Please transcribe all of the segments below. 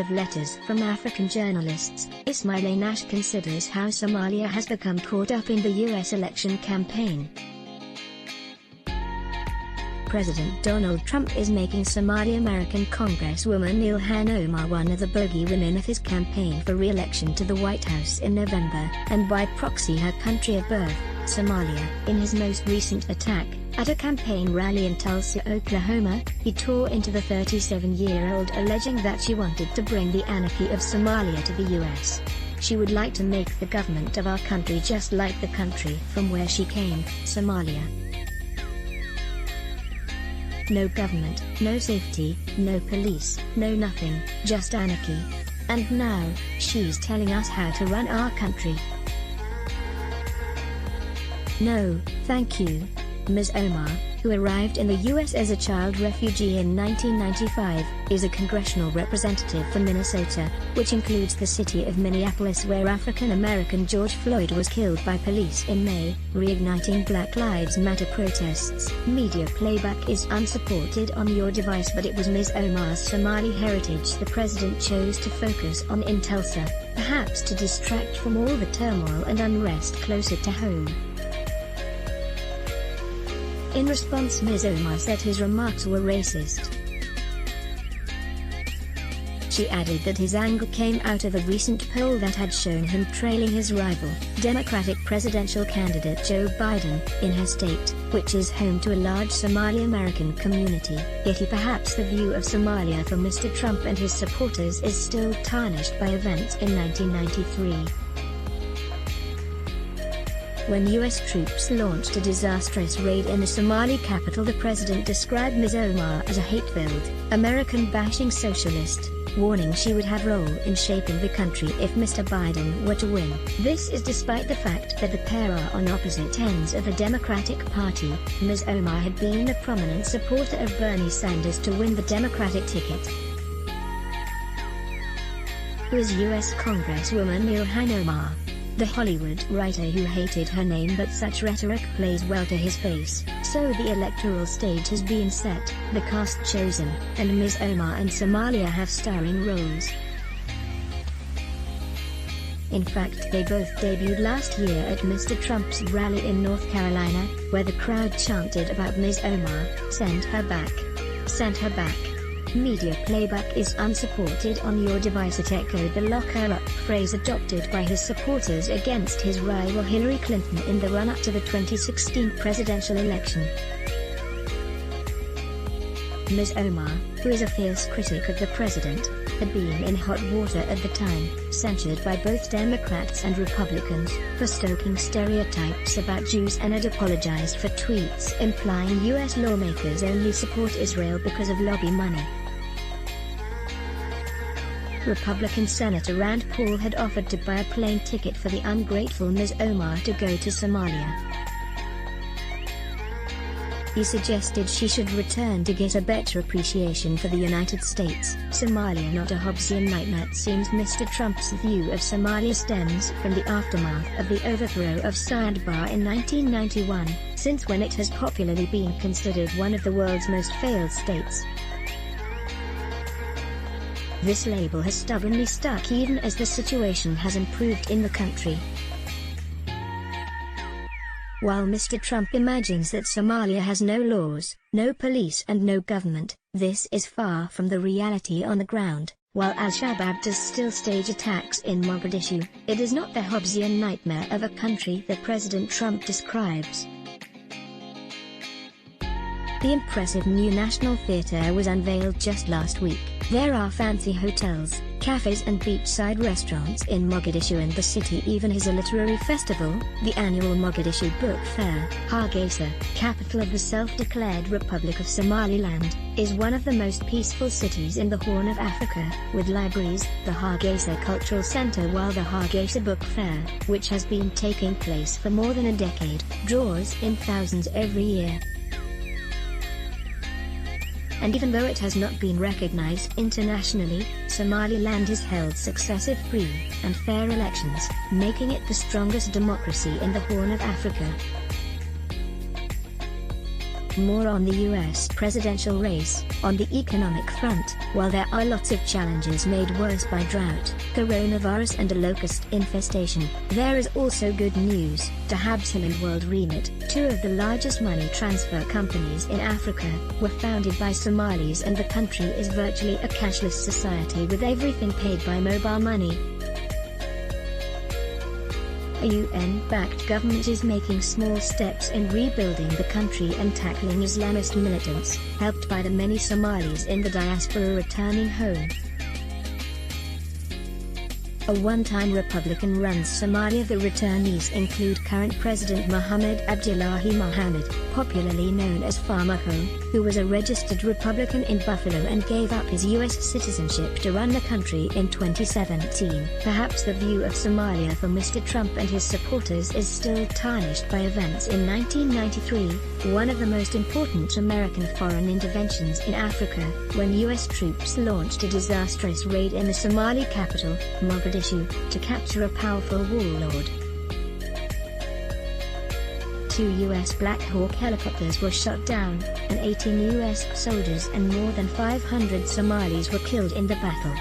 of letters from African journalists, Ismail Nash considers how Somalia has become caught up in the U.S. election campaign. President Donald Trump is making Somali American Congresswoman Ilhan Omar one of the bogey women of his campaign for re-election to the White House in November, and by proxy her country of birth, Somalia. In his most recent attack, at a campaign rally in Tulsa, Oklahoma, he tore into the 37-year-old alleging that she wanted to bring the anarchy of Somalia to the U.S. She would like to make the government of our country just like the country from where she came, Somalia. No government, no safety, no police, no nothing, just anarchy. And now, she's telling us how to run our country. No, thank you. Ms. Omar, who arrived in the U.S. as a child refugee in 1995, is a congressional representative for Minnesota, which includes the city of Minneapolis where African-American George Floyd was killed by police in May, reigniting Black Lives Matter protests. Media playback is unsupported on your device, but it was Ms. Omar's Somali heritage the president chose to focus on in Tulsa, perhaps to distract from all the turmoil and unrest closer to home. In response, Ms. Omar said his remarks were racist. She added that his anger came out of a recent poll that had shown him trailing his rival, Democratic presidential candidate Joe Biden, in her state, which is home to a large Somali American community. Yet perhaps the view of Somalia for Mr. Trump and his supporters is still tarnished by events in 1993. When U.S. troops launched a disastrous raid in the Somali capital, the president described Ms. Omar as a hate-filled, American-bashing socialist, warning she would have a role in shaping the country if Mr. Biden were to win. This is despite the fact that the pair are on opposite ends of the Democratic Party. Ms. Omar had been a prominent supporter of Bernie Sanders to win the Democratic ticket. Who is U.S. Congresswoman Ilhan Omar? The Hollywood writer who hated her name, but such rhetoric plays well to his face. So the electoral stage has been set, the cast chosen, and Ms. Omar and Somalia have starring roles. In fact, they both debuted last year at Mr. Trump's rally in North Carolina, where the crowd chanted about Ms. Omar, "Send her back. Send her back." Media playback is unsupported on your device. It echoed the "lock her up" phrase adopted by his supporters against his rival Hillary Clinton in the run-up to the 2016 presidential election. Ms. Omar, who is a fierce critic of the president, had been in hot water at the time, censured by both Democrats and Republicans, for stoking stereotypes about Jews, and had apologized for tweets implying U.S. lawmakers only support Israel because of lobby money. Republican Senator Rand Paul had offered to buy a plane ticket for the ungrateful Ms. Omar to go to Somalia. He suggested she should return to get a better appreciation for the United States. Somalia not a Hobbesian nightmare. It seems Mr. Trump's view of Somalia stems from the aftermath of the overthrow of Sandbar in 1991, since when it has popularly been considered one of the world's most failed states. This label has stubbornly stuck even as the situation has improved in the country. While Mr. Trump imagines that Somalia has no laws, no police and no government, this is far from the reality on the ground. While Al-Shabaab does still stage attacks in Mogadishu, it is not the Hobbesian nightmare of a country that President Trump describes. The impressive new National Theatre was unveiled just last week. There are fancy hotels, cafes and beachside restaurants in Mogadishu, and the city even has a literary festival, the annual Mogadishu Book Fair. Hargeisa, capital of the self-declared Republic of Somaliland, is one of the most peaceful cities in the Horn of Africa, with libraries, the Hargeisa Cultural Center, while the Hargeisa Book Fair, which has been taking place for more than a decade, draws in thousands every year. And even though it has not been recognized internationally, Somaliland has held successive free and fair elections, making it the strongest democracy in the Horn of Africa. More on the US presidential race. On the economic front, while there are lots of challenges made worse by drought, coronavirus and a locust infestation, there is also good news. Dahabshill and World Remit, two of the largest money transfer companies in Africa, were founded by Somalis, and the country is virtually a cashless society with everything paid by mobile money. A UN-backed government is making small steps in rebuilding the country and tackling Islamist militants, helped by the many Somalis in the diaspora returning home. A one-time Republican-run Somalia. The returnees include current President Mohamed Abdullahi Mohamed, popularly known as Farmer Ho, who was a registered Republican in Buffalo and gave up his U.S. citizenship to run the country in 2017. Perhaps the view of Somalia for Mr. Trump and his supporters is still tarnished by events in 1993, one of the most important American foreign interventions in Africa, when U.S. troops launched a disastrous raid in the Somali capital, Mogadishu, to capture a powerful warlord. 2 U.S. Black Hawk helicopters were shot down, and 18 U.S. soldiers and more than 500 Somalis were killed in the battle.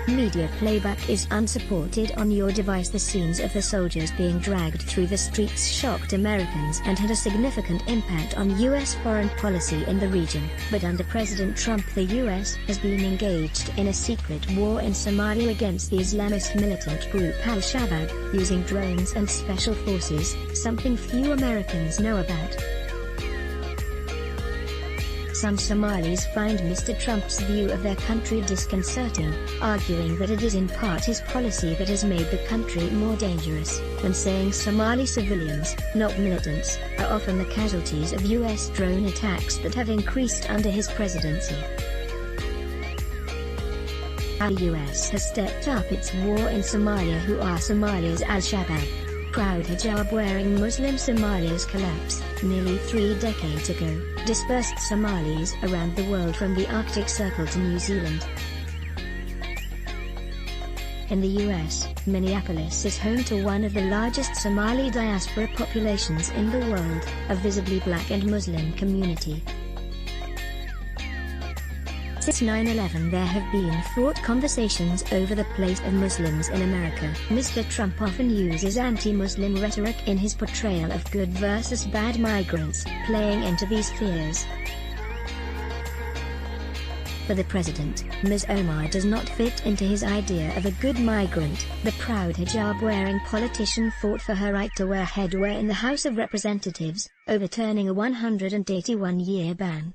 Media playback is unsupported on your device. The scenes of the soldiers being dragged through the streets shocked Americans and had a significant impact on U.S. foreign policy in the region. But under President Trump, the U.S. has been engaged in a secret war in Somalia against the Islamist militant group Al-Shabaab, using drones and special forces, something few Americans know about. Some Somalis find Mr. Trump's view of their country disconcerting, arguing that it is in part his policy that has made the country more dangerous, and saying Somali civilians, not militants, are often the casualties of U.S. drone attacks that have increased under his presidency. The U.S. has stepped up its war in Somalia. Who are Somalia's Al-Shabaab? Proud hijab-wearing Muslim Somalia's collapse, nearly 3 decades ago, dispersed Somalis around the world from the Arctic Circle to New Zealand. In the U.S., Minneapolis is home to one of the largest Somali diaspora populations in the world, a visibly black and Muslim community. Since 9/11 there have been fraught conversations over the place of Muslims in America. Mr. Trump often uses anti-Muslim rhetoric in his portrayal of good versus bad migrants, playing into these fears. For the president, Ms. Omar does not fit into his idea of a good migrant. The proud hijab-wearing politician fought for her right to wear headwear in the House of Representatives, overturning a 181-year ban.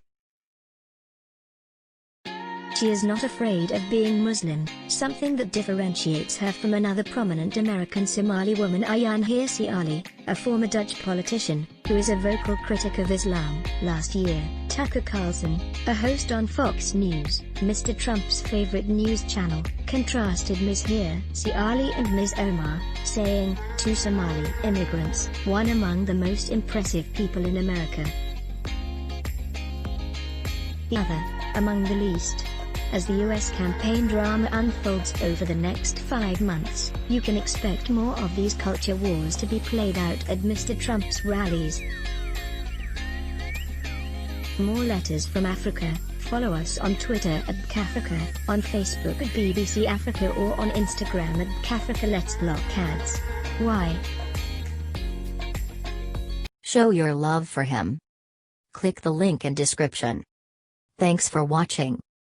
She is not afraid of being Muslim, something that differentiates her from another prominent American Somali woman, Ayaan Hirsi Ali, a former Dutch politician, who is a vocal critic of Islam. Last year, Tucker Carlson, a host on Fox News, Mr. Trump's favorite news channel, contrasted Ms. Hirsi Ali and Ms. Omar, saying, "Two Somali immigrants, one among the most impressive people in America, the other, among the least." As the U.S. campaign drama unfolds over the next 5 months, you can expect more of these culture wars to be played out at Mr. Trump's rallies. More letters from Africa. Follow us on Twitter at Cafrica, on Facebook at BBC Africa, or on Instagram at Cafrica. Let's block ads. Why? Show your love for him. Click the link in description. Thanks for watching.